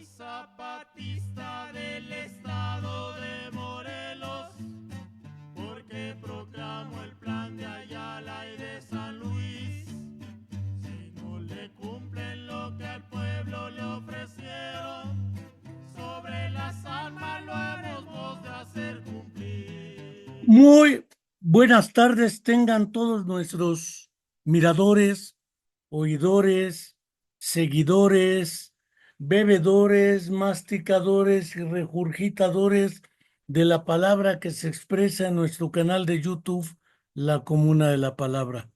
Zapatista del estado de Morelos, porque proclamo el plan de Ayala y de San Luis. Si no le cumplen lo que al pueblo le ofrecieron, sobre las armas lo hemos de hacer cumplir. Muy buenas tardes tengan todos nuestros miradores, oidores, seguidores, bebedores, masticadores y regurgitadores de la palabra que se expresa en nuestro canal de YouTube, La Comuna de la Palabra.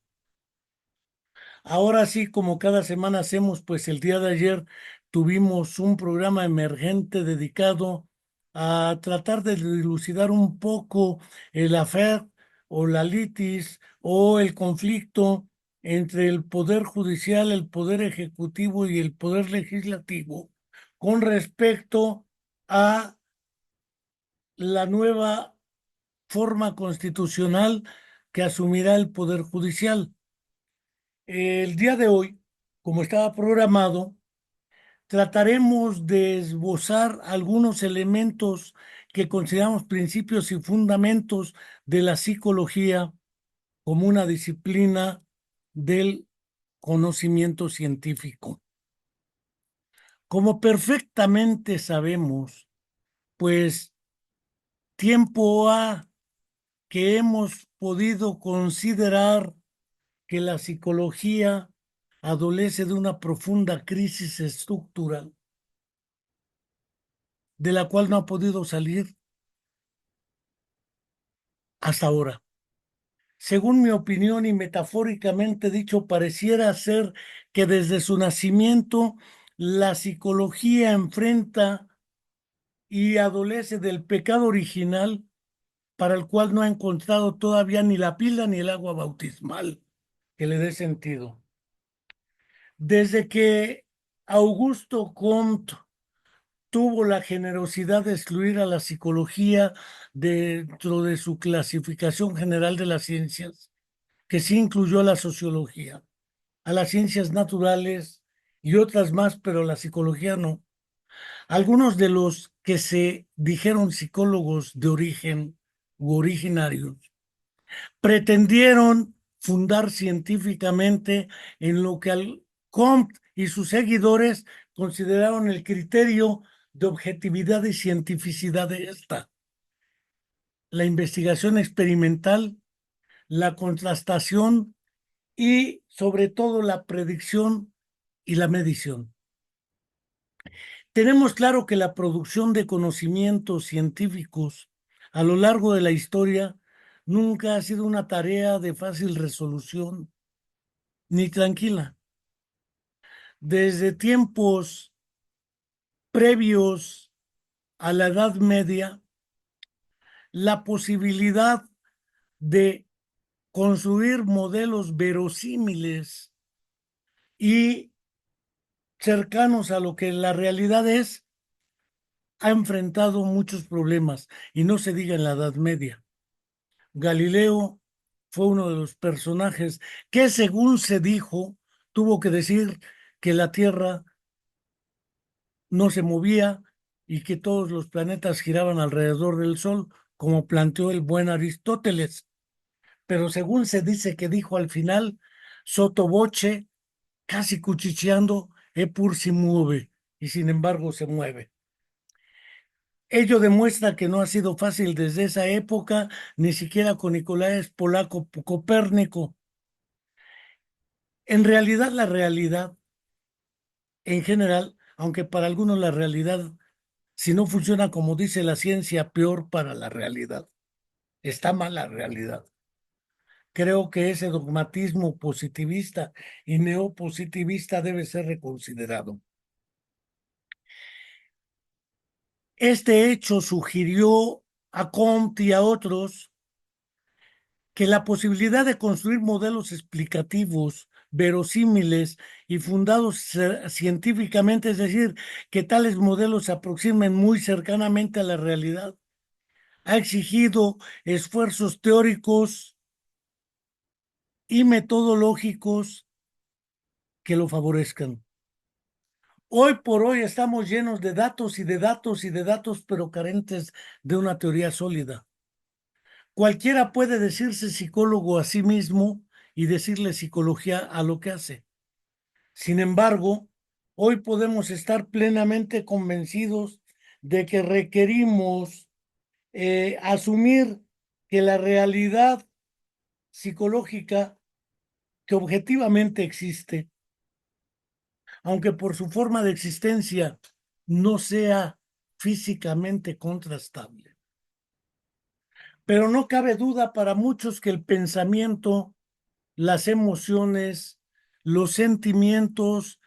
Ahora sí, como cada semana hacemos, pues el día de ayer tuvimos un programa emergente dedicado a tratar de dilucidar un poco el affair o la litis o el conflicto entre el Poder Judicial, el Poder Ejecutivo y el Poder Legislativo con respecto a la nueva forma constitucional que asumirá el Poder Judicial. El día de hoy, como estaba programado, trataremos de esbozar algunos elementos que consideramos principios y fundamentos de la psicología como una disciplina del conocimiento científico. Como perfectamente sabemos, pues tiempo ha que hemos podido considerar que la psicología adolece de una profunda crisis estructural de la cual no ha podido salir hasta ahora. Según mi opinión y metafóricamente dicho, pareciera ser que desde su nacimiento la psicología enfrenta y adolece del pecado original para el cual no ha encontrado todavía ni la pila ni el agua bautismal que le dé sentido. Desde que Augusto Comte tuvo la generosidad de excluir a la psicología dentro de su clasificación general de las ciencias, que sí incluyó a la sociología, a las ciencias naturales y otras más, pero la psicología no. Algunos de los que se dijeron psicólogos de origen u originarios pretendieron fundar científicamente en lo que Comte y sus seguidores consideraron el criterio de objetividad y cientificidad de esta. La investigación experimental, la contrastación y sobre todo la predicción y la medición. Tenemos claro que la producción de conocimientos científicos a lo largo de la historia nunca ha sido una tarea de fácil resolución ni tranquila. Desde tiempos previos a la Edad Media, la posibilidad de construir modelos verosímiles y cercanos a lo que la realidad es, ha enfrentado muchos problemas, y no se diga en la Edad Media. Galileo fue uno de los personajes que, según se dijo, tuvo que decir que la Tierra no se movía y que todos los planetas giraban alrededor del Sol, como planteó el buen Aristóteles. Pero según se dice que dijo al final, sotto voce, casi cuchicheando, pur si mueve, y sin embargo se mueve. Ello demuestra que no ha sido fácil desde esa época, ni siquiera con Nicolás Polaco Copérnico. En realidad, la realidad, en general, aunque para algunos la realidad, si no funciona como dice la ciencia, peor para la realidad. Está mal la realidad. Creo que ese dogmatismo positivista y neopositivista debe ser reconsiderado. Este hecho sugirió a Comte y a otros que la posibilidad de construir modelos explicativos, verosímiles y fundados científicamente, es decir, que tales modelos se aproximen muy cercanamente a la realidad, ha exigido esfuerzos teóricos y metodológicos que lo favorezcan. Hoy por hoy estamos llenos de datos y de datos y de datos, pero carentes de una teoría sólida. Cualquiera puede decirse psicólogo a sí mismo y decirle psicología a lo que hace. Sin embargo, hoy podemos estar plenamente convencidos de que requerimos asumir que la realidad psicológica que objetivamente existe, aunque por su forma de existencia no sea físicamente contrastable. Pero no cabe duda para muchos que el pensamiento, las emociones, los sentimientos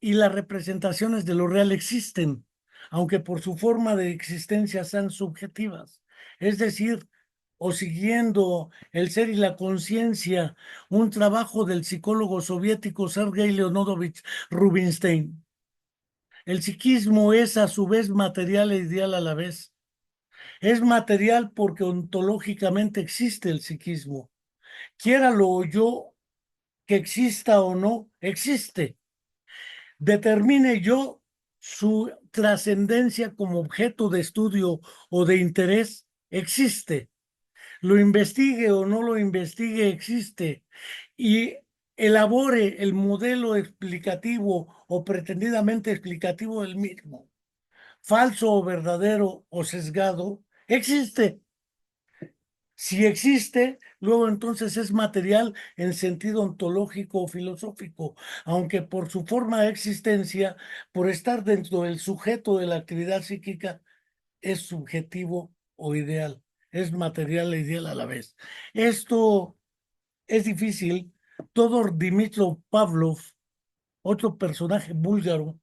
y las representaciones de lo real existen, aunque por su forma de existencia sean subjetivas. Es decir, o siguiendo El ser y la conciencia, un trabajo del psicólogo soviético Sergei Leonidovich Rubinstein. El psiquismo es a su vez material e ideal a la vez. Es material porque ontológicamente existe el psiquismo. Quiéralo yo que exista o no, existe. Determine yo su trascendencia como objeto de estudio o de interés, existe. Lo investigue o no lo investigue, existe. Y elabore el modelo explicativo o pretendidamente explicativo del mismo, falso o verdadero o sesgado, existe. Si existe, luego entonces es material en sentido ontológico o filosófico, aunque por su forma de existencia, por estar dentro del sujeto de la actividad psíquica, es subjetivo o ideal, es material e ideal a la vez. Esto es difícil. Todor Dimitrov Pavlov, otro personaje búlgaro,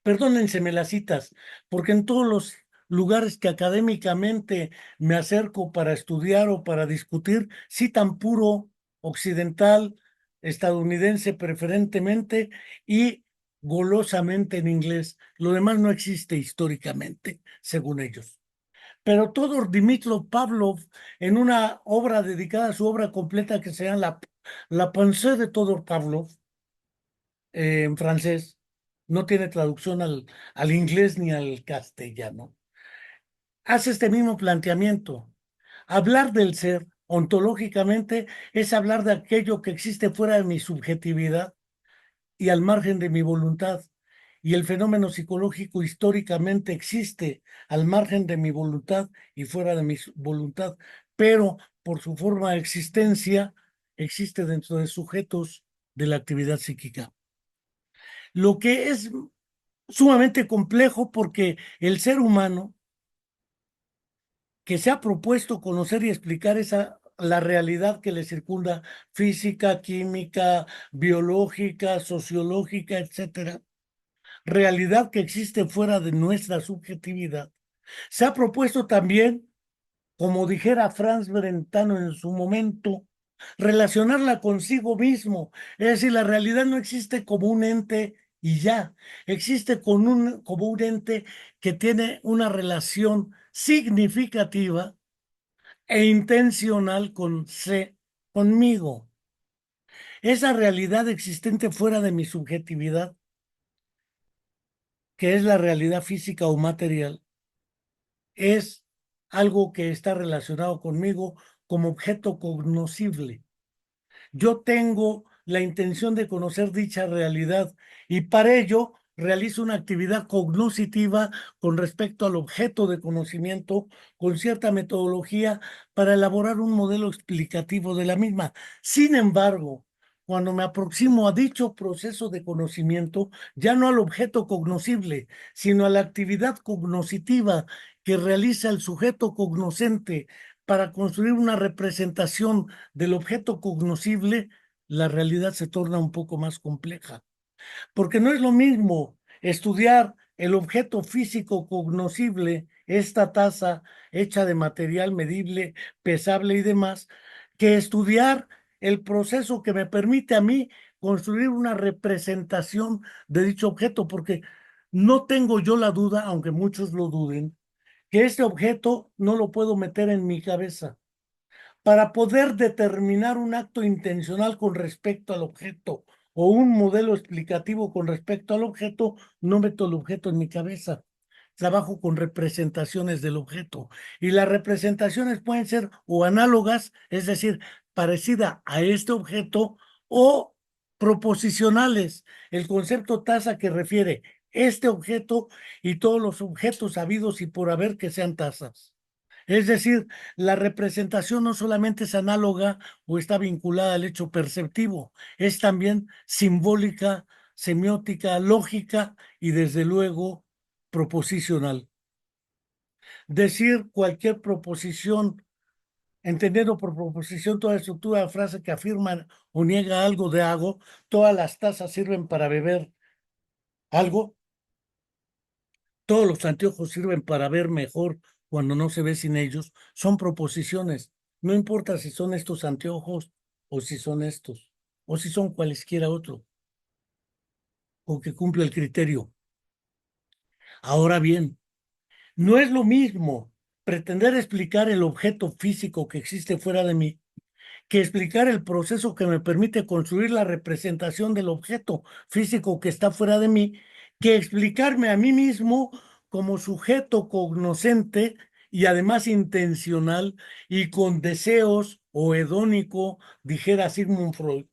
perdónenseme las citas, porque en todos los lugares que académicamente me acerco para estudiar o para discutir, citan puro occidental, estadounidense preferentemente y golosamente en inglés. Lo demás no existe históricamente, según ellos. Pero Todor Dimitrov Pavlov, en una obra dedicada a su obra completa que se llama La Pensée de Todor Pavlov, en francés, no tiene traducción al inglés ni al castellano, hace este mismo planteamiento. Hablar del ser ontológicamente es hablar de aquello que existe fuera de mi subjetividad y al margen de mi voluntad. Y el fenómeno psicológico históricamente existe al margen de mi voluntad y fuera de mi voluntad, pero por su forma de existencia existe dentro de sujetos de la actividad psíquica. Lo que es sumamente complejo porque el ser humano que se ha propuesto conocer y explicar la realidad que le circunda, física, química, biológica, sociológica, etcétera, realidad que existe fuera de nuestra subjetividad. Se ha propuesto también, como dijera Franz Brentano en su momento, relacionarla consigo mismo. Es decir, la realidad no existe como un ente y ya, existe como un ente que tiene una relación significativa e intencional conmigo. Esa realidad existente fuera de mi subjetividad, que es la realidad física o material, es algo que está relacionado conmigo como objeto cognoscible. Yo tengo la intención de conocer dicha realidad y para ello realizo una actividad cognoscitiva con respecto al objeto de conocimiento con cierta metodología para elaborar un modelo explicativo de la misma. Sin embargo, cuando me aproximo a dicho proceso de conocimiento, ya no al objeto cognoscible, sino a la actividad cognoscitiva que realiza el sujeto cognoscente para construir una representación del objeto cognoscible, la realidad se torna un poco más compleja. Porque no es lo mismo estudiar el objeto físico cognoscible, esta taza hecha de material medible, pesable y demás, que estudiar el proceso que me permite a mí construir una representación de dicho objeto, porque no tengo yo la duda, aunque muchos lo duden, que este objeto no lo puedo meter en mi cabeza para poder determinar un acto intencional con respecto al objeto o un modelo explicativo con respecto al objeto, no meto el objeto en mi cabeza. Trabajo con representaciones del objeto. Y las representaciones pueden ser o análogas, es decir, parecida a este objeto, o proposicionales. El concepto tasa que refiere este objeto y todos los objetos habidos y por haber que sean tasas. Es decir, la representación no solamente es análoga o está vinculada al hecho perceptivo, es también simbólica, semiótica, lógica y desde luego proposicional. Decir cualquier proposición, entendiendo por proposición toda estructura de frase que afirma o niega algo de algo, todas las tazas sirven para beber algo, todos los anteojos sirven para ver mejor cuando no se ve sin ellos, son proposiciones. No importa si son estos anteojos o si son estos, o si son cualesquiera otro, o que cumple el criterio. Ahora bien, no es lo mismo pretender explicar el objeto físico que existe fuera de mí que explicar el proceso que me permite construir la representación del objeto físico que está fuera de mí, que explicarme a mí mismo como sujeto cognoscente y además intencional y con deseos o hedónico, dijera Sigmund Freud,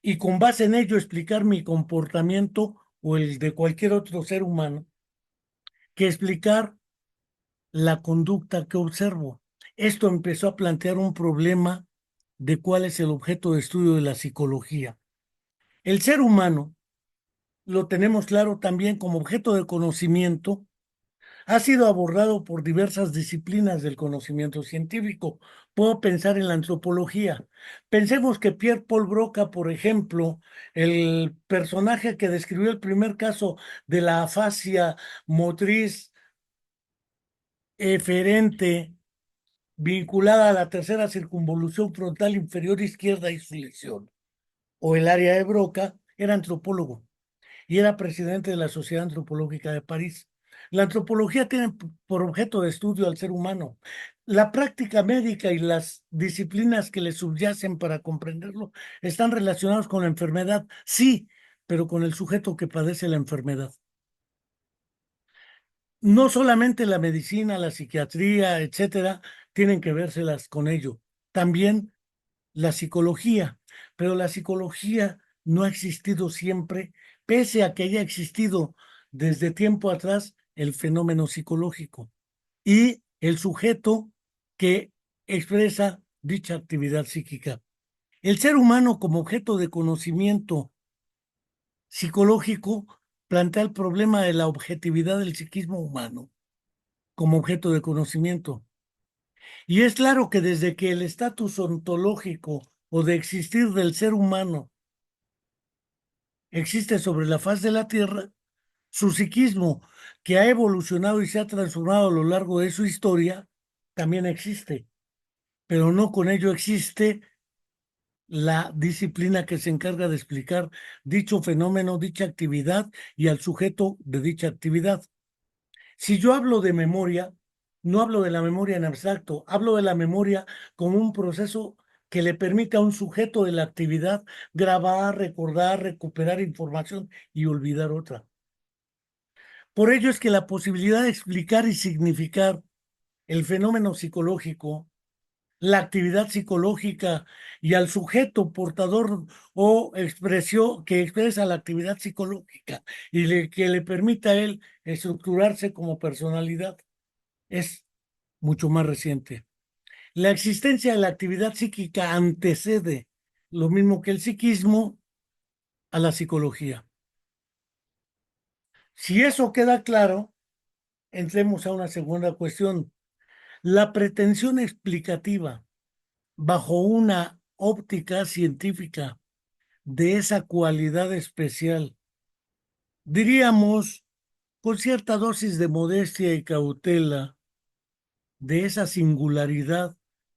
y con base en ello explicar mi comportamiento o el de cualquier otro ser humano, que explicar la conducta que observo. Esto empezó a plantear un problema de cuál es el objeto de estudio de la psicología. El ser humano, lo tenemos claro también como objeto de conocimiento, ha sido abordado por diversas disciplinas del conocimiento científico. Puedo pensar en la antropología. Pensemos que Pierre Paul Broca, por ejemplo, el personaje que describió el primer caso de la afasia motriz eferente vinculada a la tercera circunvolución frontal inferior izquierda y su lesión, o el área de Broca, era antropólogo y era presidente de la Sociedad Antropológica de París. La antropología tiene por objeto de estudio al ser humano. La práctica médica y las disciplinas que le subyacen para comprenderlo están relacionados con la enfermedad, sí, pero con el sujeto que padece la enfermedad. No solamente la medicina, la psiquiatría, etcétera, tienen que vérselas con ello. También la psicología, pero la psicología no ha existido siempre, pese a que haya existido desde tiempo atrás el fenómeno psicológico y el sujeto que expresa dicha actividad psíquica. El ser humano como objeto de conocimiento psicológico plantea el problema de la objetividad del psiquismo humano como objeto de conocimiento. Y es claro que desde que el estatus ontológico o de existir del ser humano existe sobre la faz de la Tierra, su psiquismo, que ha evolucionado y se ha transformado a lo largo de su historia, también existe. Pero no con ello existe la disciplina que se encarga de explicar dicho fenómeno, dicha actividad y al sujeto de dicha actividad. Si yo hablo de memoria, no hablo de la memoria en abstracto, hablo de la memoria como un proceso que le permite a un sujeto de la actividad grabar, recordar, recuperar información y olvidar otra. Por ello es que la posibilidad de explicar y significar el fenómeno psicológico, la actividad psicológica y al sujeto portador o expresión que expresa la actividad psicológica y que le permita a él estructurarse como personalidad es mucho más reciente. La existencia de la actividad psíquica antecede, lo mismo que el psiquismo, a la psicología. Si eso queda claro, entremos a una segunda cuestión. La pretensión explicativa bajo una óptica científica de esa cualidad especial, diríamos, con cierta dosis de modestia y cautela, de esa singularidad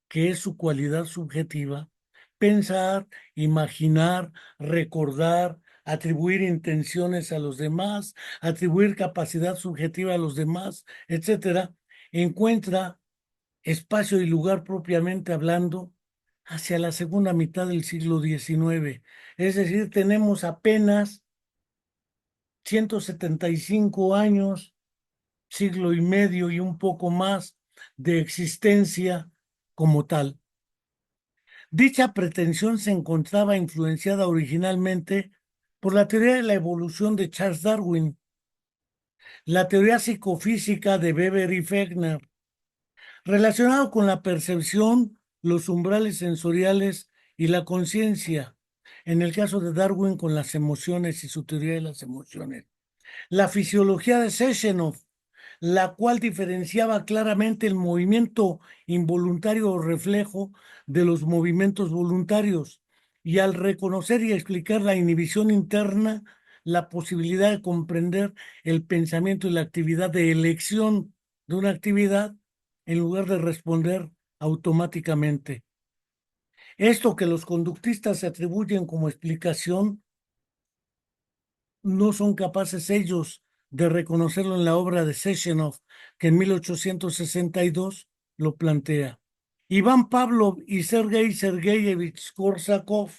que es su cualidad subjetiva, pensar, imaginar, recordar, atribuir intenciones a los demás, atribuir capacidad subjetiva a los demás, etcétera, encuentra espacio y lugar propiamente hablando hacia la segunda mitad del siglo XIX. Es decir, tenemos apenas 175 años, siglo y medio y un poco más de existencia como tal. Dicha pretensión se encontraba influenciada originalmente por la teoría de la evolución de Charles Darwin, la teoría psicofísica de Weber y Fechner, relacionado con la percepción, los umbrales sensoriales y la conciencia. En el caso de Darwin, con las emociones y su teoría de las emociones. La fisiología de Sechenov, la cual diferenciaba claramente el movimiento involuntario o reflejo de los movimientos voluntarios, y al reconocer y explicar la inhibición interna, la posibilidad de comprender el pensamiento y la actividad de elección de una actividad en lugar de responder automáticamente. Esto que los conductistas se atribuyen como explicación, no son capaces ellos de reconocerlo en la obra de Sechenov, que en 1862 lo plantea. Iván Pavlov y Sergei Sergeyevich Korsakov,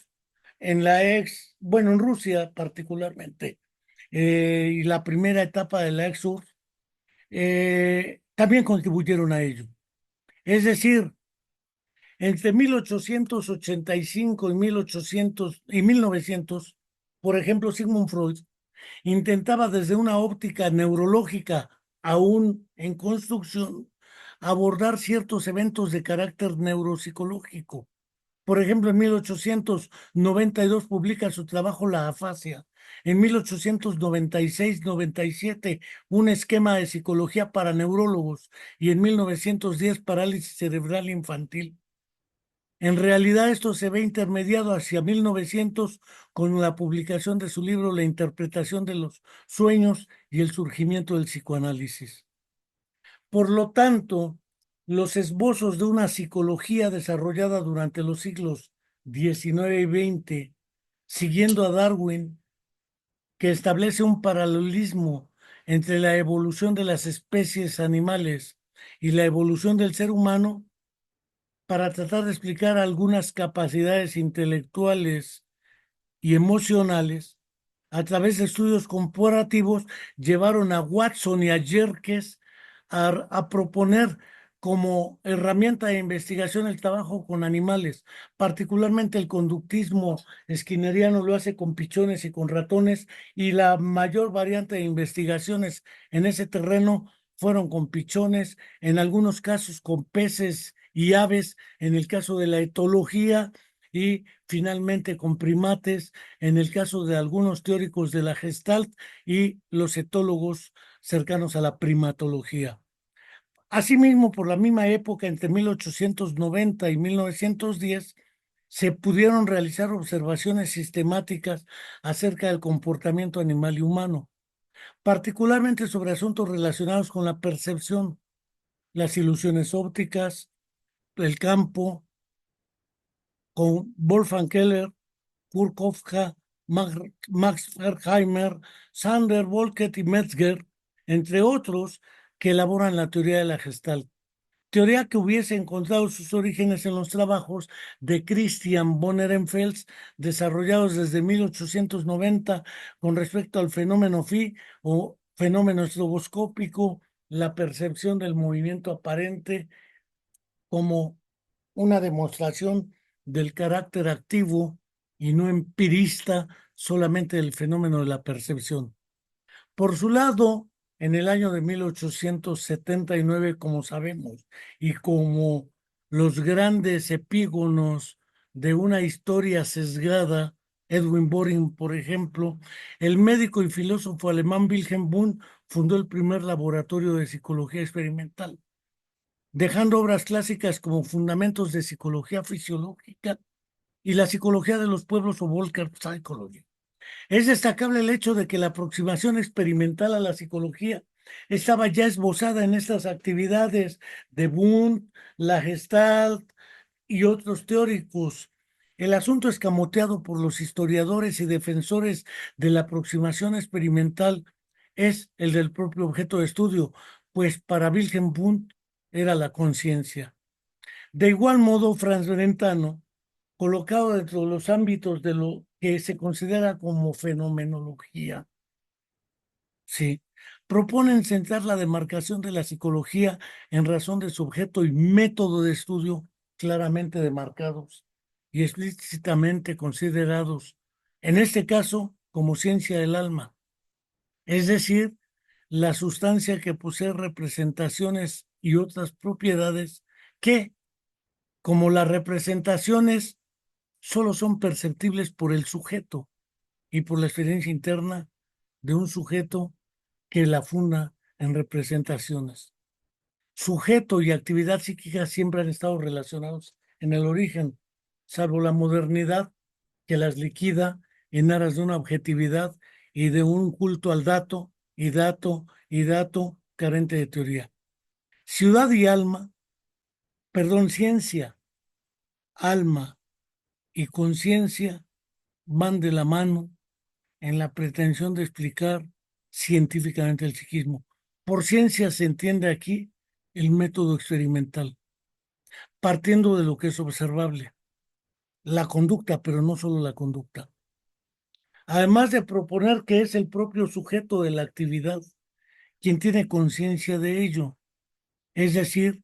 en Rusia particularmente, y la primera etapa de la ex-URSS, también contribuyeron a ello. Es decir, entre 1885 y 1900, por ejemplo, Sigmund Freud intentaba desde una óptica neurológica aún en construcción abordar ciertos eventos de carácter neuropsicológico. Por ejemplo, en 1892 publica su trabajo La afasia. En 1896-97 un esquema de psicología para neurólogos y en 1910 parálisis cerebral infantil. En realidad esto se ve intermediado hacia 1900 con la publicación de su libro La interpretación de los sueños y el surgimiento del psicoanálisis. Por lo tanto, los esbozos de una psicología desarrollada durante los siglos XIX y XX, siguiendo a Darwin, que establece un paralelismo entre la evolución de las especies animales y la evolución del ser humano, para tratar de explicar algunas capacidades intelectuales y emocionales, a través de estudios comparativos, llevaron a Watson y a Yerkes a proponer como herramienta de investigación el trabajo con animales, particularmente el conductismo skinneriano lo hace con pichones y con ratones, y la mayor variante de investigaciones en ese terreno fueron con pichones, en algunos casos con peces y aves, en el caso de la etología, y finalmente con primates, en el caso de algunos teóricos de la Gestalt y los etólogos cercanos a la primatología. Asimismo, por la misma época, entre 1890 y 1910, se pudieron realizar observaciones sistemáticas acerca del comportamiento animal y humano, particularmente sobre asuntos relacionados con la percepción, las ilusiones ópticas, el campo, con Wolfgang Keller, Kurt Kofka, Max Herkheimer, Sander, Volket y Metzger, entre otros, que elaboran la teoría de la Gestalt. Teoría que hubiese encontrado sus orígenes en los trabajos de Christian von Ehrenfels, desarrollados desde 1890 con respecto al fenómeno phi o fenómeno estroboscópico, la percepción del movimiento aparente como una demostración del carácter activo y no empirista solamente del fenómeno de la percepción. Por su lado, en el año de 1879, como sabemos, y como los grandes epígonos de una historia sesgada, Edwin Boring, por ejemplo, el médico y filósofo alemán Wilhelm Wundt fundó el primer laboratorio de psicología experimental, dejando obras clásicas como Fundamentos de Psicología Fisiológica y La Psicología de los Pueblos o Volcker Psychology. Es destacable el hecho de que la aproximación experimental a la psicología estaba ya esbozada en estas actividades de Wundt, la Gestalt y otros teóricos. El asunto escamoteado por los historiadores y defensores de la aproximación experimental es el del propio objeto de estudio, pues para Wilhelm Wundt era la conciencia. De igual modo, Franz Brentano colocado dentro de los ámbitos de lo que se considera como fenomenología. Sí. Proponen centrar la demarcación de la psicología en razón de su objeto y método de estudio claramente demarcados y explícitamente considerados, en este caso, como ciencia del alma, es decir, la sustancia que posee representaciones y otras propiedades que, como las representaciones, solo son perceptibles por el sujeto y por la experiencia interna de un sujeto que la funda en representaciones. Sujeto y actividad psíquica siempre han estado relacionados en el origen, salvo la modernidad que las liquida en aras de una objetividad y de un culto al dato y dato y dato carente de teoría. Ciudad y alma, perdón, ciencia, alma y conciencia van de la mano en la pretensión de explicar científicamente el psiquismo. Por ciencia se entiende aquí el método experimental, partiendo de lo que es observable, la conducta, pero no solo la conducta. Además de proponer que es el propio sujeto de la actividad quien tiene conciencia de ello, es decir,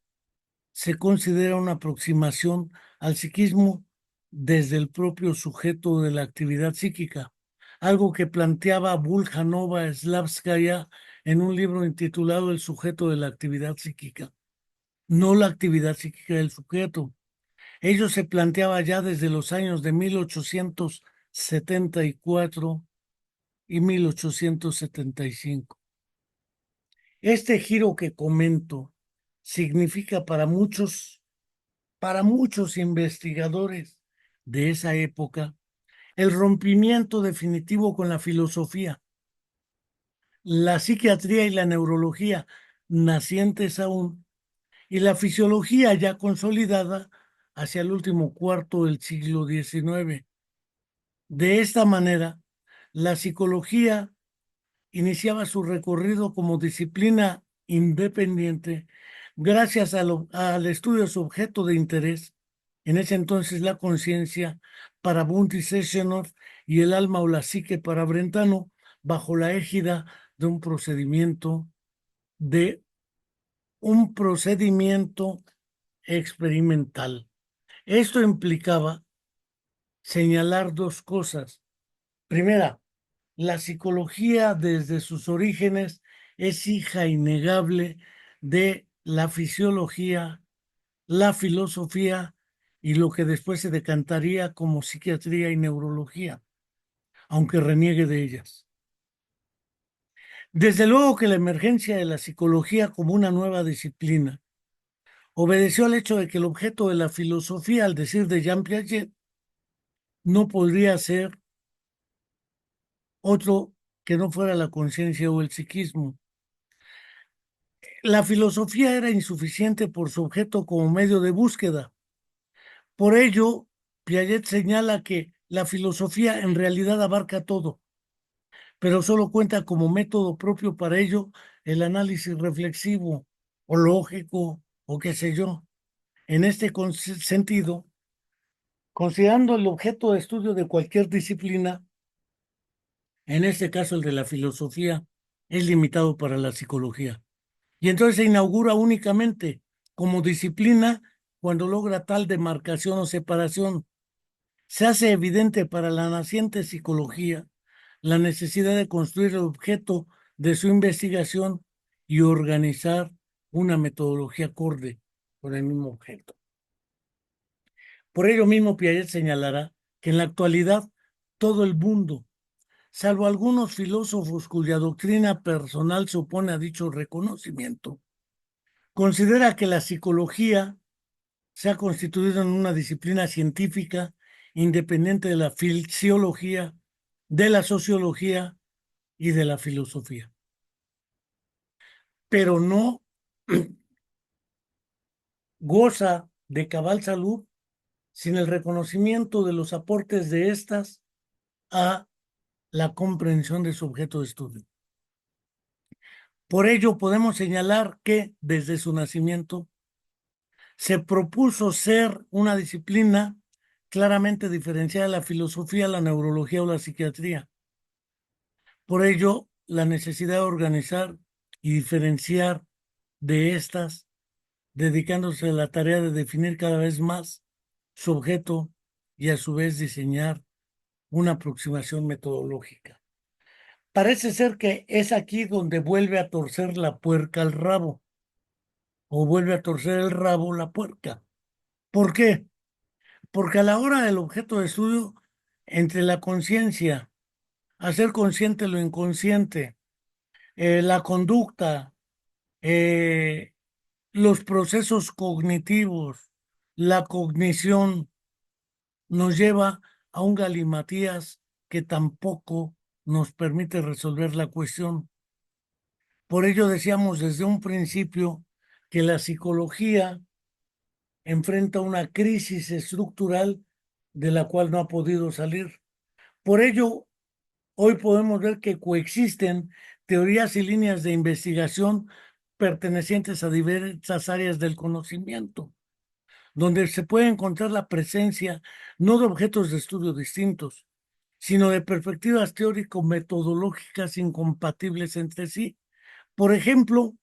se considera una aproximación al psiquismo desde el propio sujeto de la actividad psíquica, algo que planteaba Buljanova Slavskaya en un libro intitulado El sujeto de la actividad psíquica, no la actividad psíquica del sujeto. Ello se planteaba ya desde los años de 1874 y 1875. Este giro que comento significa para muchos investigadores de esa época, el rompimiento definitivo con la filosofía, la psiquiatría y la neurología, nacientes aún, y la fisiología ya consolidada hacia el último cuarto del siglo XIX. De esta manera, la psicología iniciaba su recorrido como disciplina independiente gracias al estudio de su objeto de interés, en ese entonces la conciencia para Bunty Sessionov y el alma o la psique para Brentano, bajo la égida de de un procedimiento experimental. Esto implicaba señalar dos cosas. Primera, la psicología desde sus orígenes es hija innegable de la fisiología, la filosofía y lo que después se decantaría como psiquiatría y neurología, aunque reniegue de ellas. Desde luego que la emergencia de la psicología como una nueva disciplina obedeció al hecho de que el objeto de la filosofía, al decir de Jean Piaget, no podría ser otro que no fuera la conciencia o el psiquismo. La filosofía era insuficiente por su objeto como medio de búsqueda. Por ello, Piaget señala que la filosofía en realidad abarca todo, pero solo cuenta como método propio para ello el análisis reflexivo o lógico o qué sé yo. En este sentido, considerando el objeto de estudio de cualquier disciplina, en este caso el de la filosofía, es limitado para la psicología. Y entonces se inaugura únicamente como disciplina cuando logra tal demarcación o separación. Se hace evidente para la naciente psicología la necesidad de construir el objeto de su investigación y organizar una metodología acorde con el mismo objeto. Por ello mismo, Piaget señalará que en la actualidad todo el mundo, salvo algunos filósofos cuya doctrina personal se opone a dicho reconocimiento, considera que la psicología se ha constituido en una disciplina científica independiente de la fisiología, de la sociología y de la filosofía. Pero no goza de cabal salud sin el reconocimiento de los aportes de estas a la comprensión de su objeto de estudio. Por ello, podemos señalar que desde su nacimiento se propuso ser una disciplina claramente diferenciada la filosofía, la neurología o la psiquiatría. Por ello, la necesidad de organizar y diferenciar de estas, dedicándose a la tarea de definir cada vez más su objeto y a su vez diseñar una aproximación metodológica. Parece ser que es aquí donde vuelve a torcer la puerca al rabo, o vuelve a torcer el rabo la puerca. ¿Por qué? Porque a la hora del objeto de estudio, entre la conciencia, hacer consciente lo inconsciente, la conducta, eh, los procesos cognitivos, la cognición, nos lleva a un galimatías que tampoco nos permite resolver la cuestión. Por ello decíamos desde un principio que la psicología enfrenta una crisis estructural de la cual no ha podido salir. Por ello, hoy podemos ver que coexisten teorías y líneas de investigación pertenecientes a diversas áreas del conocimiento, donde se puede encontrar la presencia no de objetos de estudio distintos, sino de perspectivas teórico-metodológicas incompatibles entre sí. Por ejemplo,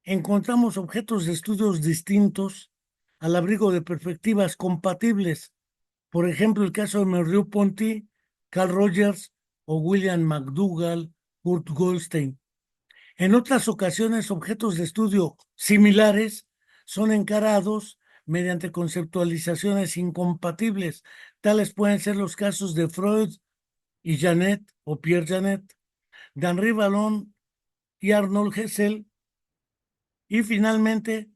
encontramos objetos de estudios distintos al abrigo de perspectivas compatibles. Por ejemplo, el caso de Merleau-Ponty, Carl Rogers o William McDougall, Kurt Goldstein. En otras ocasiones, objetos de estudio similares son encarados mediante conceptualizaciones incompatibles. Tales pueden ser los casos de Freud y Janet o Pierre Janet, de Henri Vallon y Arnold Hessel. Y finalmente,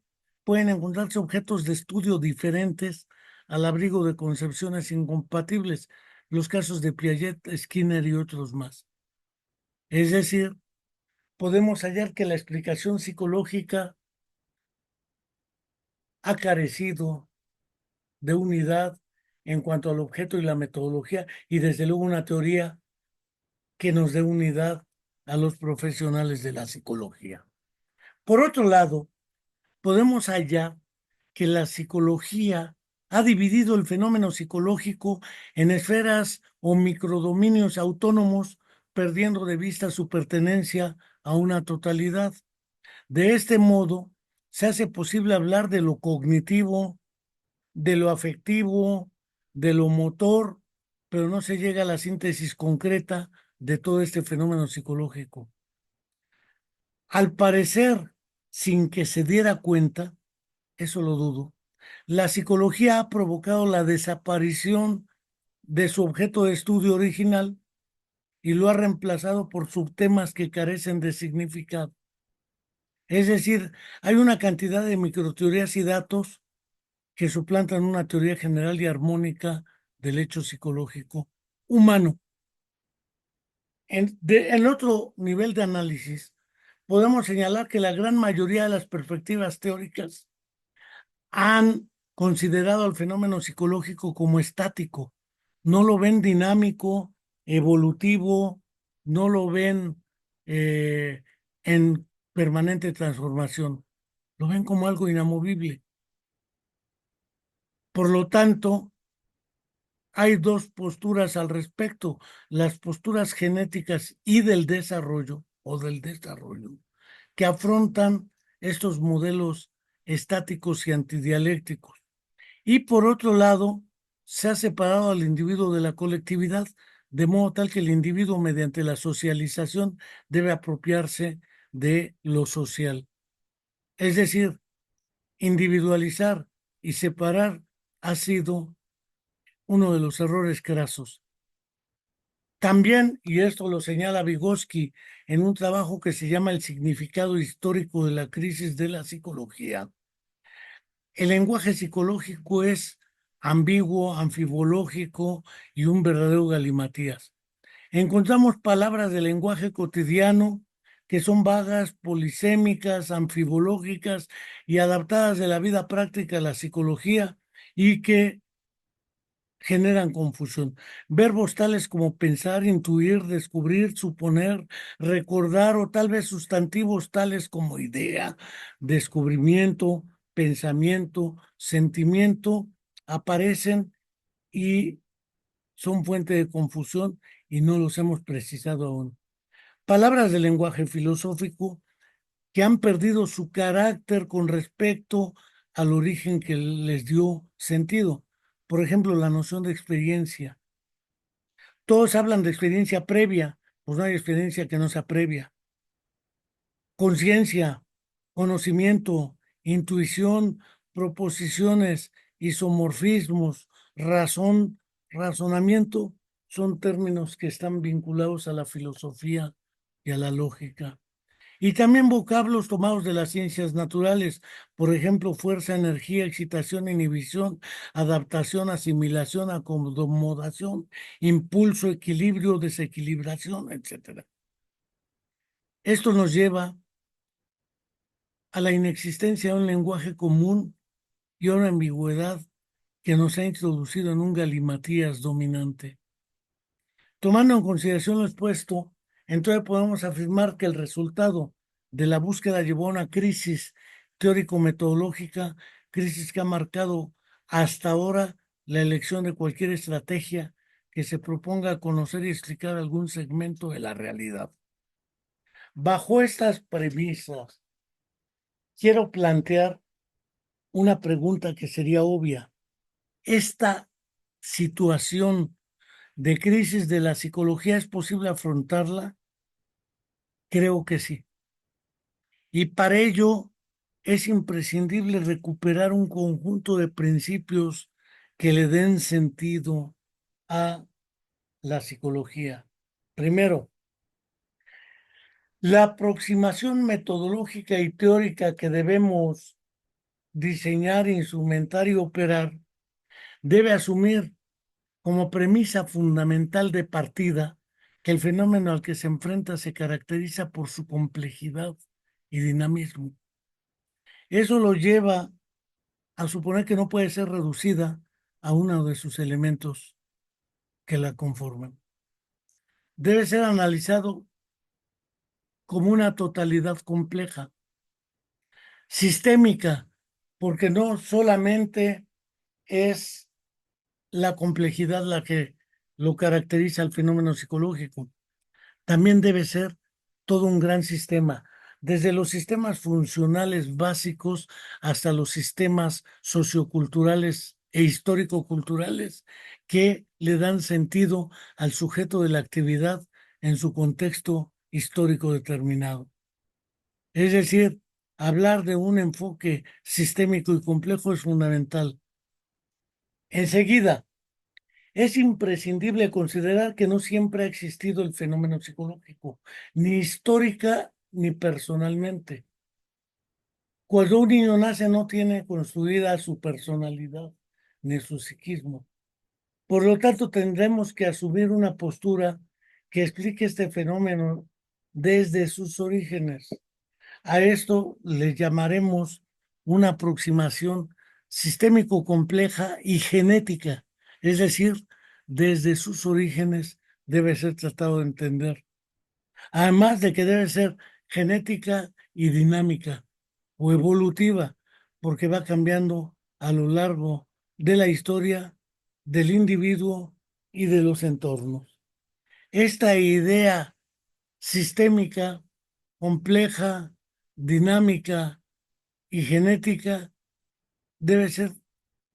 pueden encontrarse objetos de estudio diferentes al abrigo de concepciones incompatibles, los casos de Piaget, Skinner y otros más. Es decir, podemos hallar que la explicación psicológica ha carecido de unidad en cuanto al objeto y la metodología, y desde luego una teoría que nos dé unidad a los profesionales de la psicología. Por otro lado, podemos hallar que la psicología ha dividido el fenómeno psicológico en esferas o microdominios autónomos, perdiendo de vista su pertenencia a una totalidad. De este modo, se hace posible hablar de lo cognitivo, de lo afectivo, de lo motor, pero no se llega a la síntesis concreta de todo este fenómeno psicológico. Al parecer, sin que se diera cuenta, eso lo dudo, la psicología ha provocado la desaparición de su objeto de estudio original y lo ha reemplazado por subtemas que carecen de significado. Es decir, hay una cantidad de microteorías y datos que suplantan una teoría general y armónica del hecho psicológico humano. En otro nivel de análisis, podemos señalar que la gran mayoría de las perspectivas teóricas han considerado al fenómeno psicológico como estático, no lo ven dinámico, evolutivo, no lo ven en permanente transformación, lo ven como algo inamovible. Por lo tanto, hay dos posturas al respecto, las posturas genéticas y del desarrollo o del desarrollo, que afrontan estos modelos estáticos y antidialécticos. Y por otro lado, se ha separado al individuo de la colectividad, de modo tal que el individuo, mediante la socialización, debe apropiarse de lo social. Es decir, individualizar y separar ha sido uno de los errores crasos. También, y esto lo señala Vygotsky en un trabajo que se llama El significado histórico de la crisis de la psicología, el lenguaje psicológico es ambiguo, anfibológico y un verdadero galimatías. Encontramos palabras del lenguaje cotidiano que son vagas, polisémicas, anfibológicas y adaptadas de la vida práctica a la psicología y que generan confusión. Verbos tales como pensar, intuir, descubrir, suponer, recordar o tal vez sustantivos tales como idea, descubrimiento, pensamiento, sentimiento, aparecen y son fuente de confusión y no los hemos precisado aún. Palabras del lenguaje filosófico que han perdido su carácter con respecto al origen que les dio sentido. Por ejemplo, la noción de experiencia. Todos hablan de experiencia previa, pues no hay experiencia que no sea previa. Conciencia, conocimiento, intuición, proposiciones, isomorfismos, razón, razonamiento, son términos que están vinculados a la filosofía y a la lógica. Y también vocablos tomados de las ciencias naturales, por ejemplo, fuerza, energía, excitación, inhibición, adaptación, asimilación, acomodación, impulso, equilibrio, desequilibración, etcétera. Esto nos lleva a la inexistencia de un lenguaje común y a una ambigüedad que nos ha introducido en un galimatías dominante. Tomando en consideración lo expuesto, entonces podemos afirmar que el resultado de la búsqueda llevó a una crisis teórico-metodológica, crisis que ha marcado hasta ahora la elección de cualquier estrategia que se proponga conocer y explicar algún segmento de la realidad. Bajo estas premisas, quiero plantear una pregunta que sería obvia. ¿Esta situación de crisis de la psicología es posible afrontarla? Creo que sí. Y para ello es imprescindible recuperar un conjunto de principios que le den sentido a la psicología. Primero, la aproximación metodológica y teórica que debemos diseñar, instrumentar y operar debe asumir como premisa fundamental de partida que el fenómeno al que se enfrenta se caracteriza por su complejidad y dinamismo. Eso lo lleva a suponer que no puede ser reducida a uno de sus elementos que la conforman. Debe ser analizado como una totalidad compleja, sistémica, porque no solamente es la complejidad la que lo caracteriza al fenómeno psicológico, también debe ser todo un gran sistema, desde los sistemas funcionales básicos hasta los sistemas socioculturales e histórico-culturales que le dan sentido al sujeto de la actividad en su contexto histórico determinado. Es decir, hablar de un enfoque sistémico y complejo es fundamental. Enseguida, es imprescindible considerar que no siempre ha existido el fenómeno psicológico, ni histórica ni personalmente. Cuando un niño nace no tiene construida su personalidad ni su psiquismo. Por lo tanto, tendremos que asumir una postura que explique este fenómeno desde sus orígenes. A esto le llamaremos una aproximación sistémico compleja y genética, es decir, desde sus orígenes debe ser tratado de entender. Además de que debe ser genética y dinámica o evolutiva, porque va cambiando a lo largo de la historia del individuo y de los entornos. Esta idea sistémica, compleja, dinámica y genética debe ser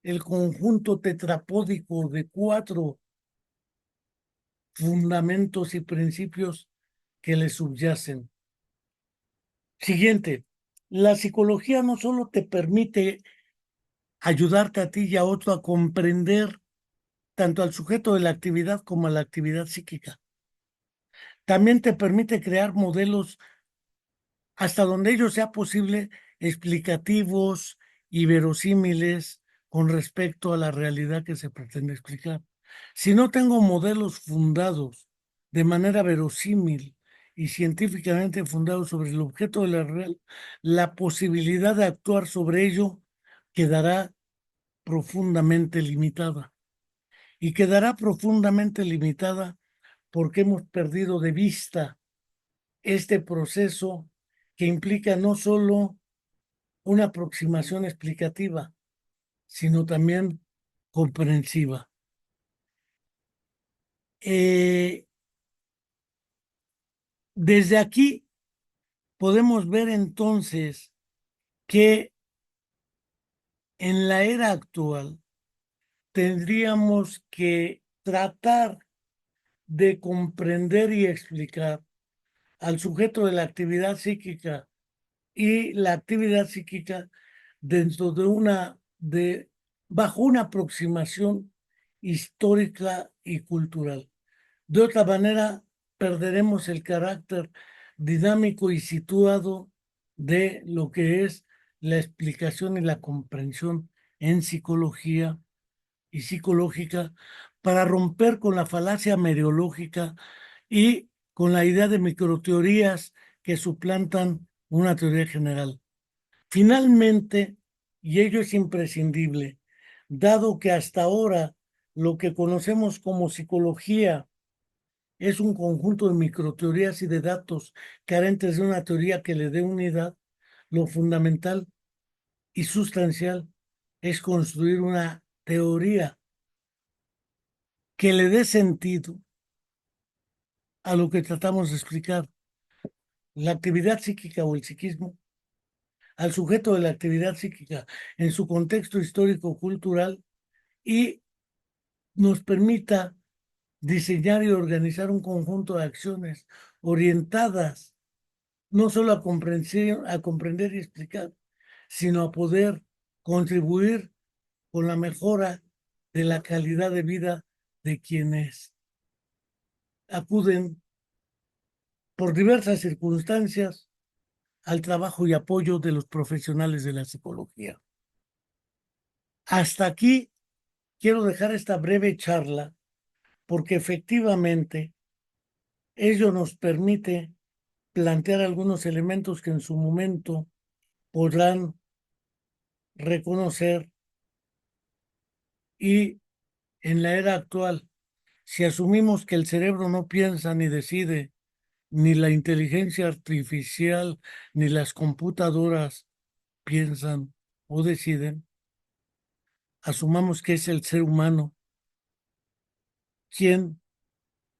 el conjunto tetrapódico de 4 fundamentos y principios que le subyacen. Siguiente, la psicología no solo te permite ayudarte a ti y a otro a comprender tanto al sujeto de la actividad como a la actividad psíquica. También te permite crear modelos hasta donde ello sea posible, explicativos y verosímiles con respecto a la realidad que se pretende explicar. Si no tengo modelos fundados de manera verosímil y científicamente fundados sobre el objeto de la real, la posibilidad de actuar sobre ello quedará profundamente limitada. Y quedará profundamente limitada porque hemos perdido de vista este proceso que implica no solo una aproximación explicativa, sino también comprensiva. Desde aquí podemos ver entonces que en la era actual tendríamos que tratar de comprender y explicar al sujeto de la actividad psíquica y la actividad psíquica dentro bajo una aproximación histórica y cultural. De otra manera, perderemos el carácter dinámico y situado de lo que es la explicación y la comprensión en psicología y psicológica para romper con la falacia meriológica y con la idea de microteorías que suplantan una teoría general. Finalmente, y ello es imprescindible, dado que hasta ahora lo que conocemos como psicología es un conjunto de microteorías y de datos carentes de una teoría que le dé unidad, lo fundamental y sustancial es construir una teoría que le dé sentido a lo que tratamos de explicar. La actividad psíquica o el psiquismo, al sujeto de la actividad psíquica en su contexto histórico-cultural y nos permita diseñar y organizar un conjunto de acciones orientadas no solo a comprender y explicar, sino a poder contribuir con la mejora de la calidad de vida de quienes acuden por diversas circunstancias al trabajo y apoyo de los profesionales de la psicología. Hasta aquí quiero dejar esta breve charla porque efectivamente ello nos permite plantear algunos elementos que en su momento podrán reconocer y en la era actual, si asumimos que el cerebro no piensa ni decide, ni la inteligencia artificial, ni las computadoras piensan o deciden, asumamos que es el ser humano quien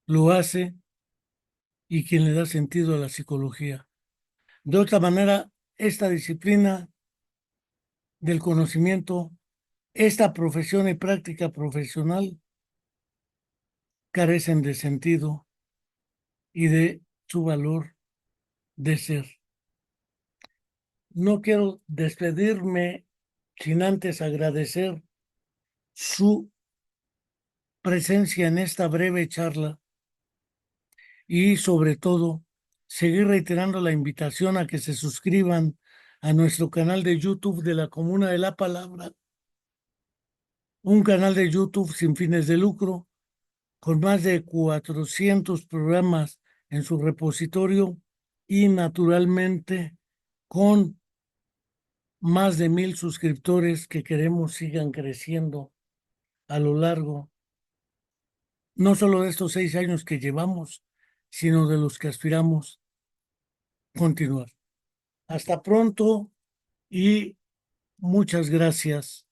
lo hace y quien le da sentido a la psicología. De otra manera, esta disciplina del conocimiento, esta profesión y práctica profesional carecen de sentido y de su valor de ser. No quiero despedirme sin antes agradecer su presencia en esta breve charla y sobre todo seguir reiterando la invitación a que se suscriban a nuestro canal de YouTube de la Comuna de la Palabra, un canal de YouTube sin fines de lucro, con más de 400 programas en su repositorio y naturalmente con más de 1,000 suscriptores que queremos sigan creciendo a lo largo, no solo de estos 6 años que llevamos, sino de los que aspiramos continuar. Hasta pronto y muchas gracias.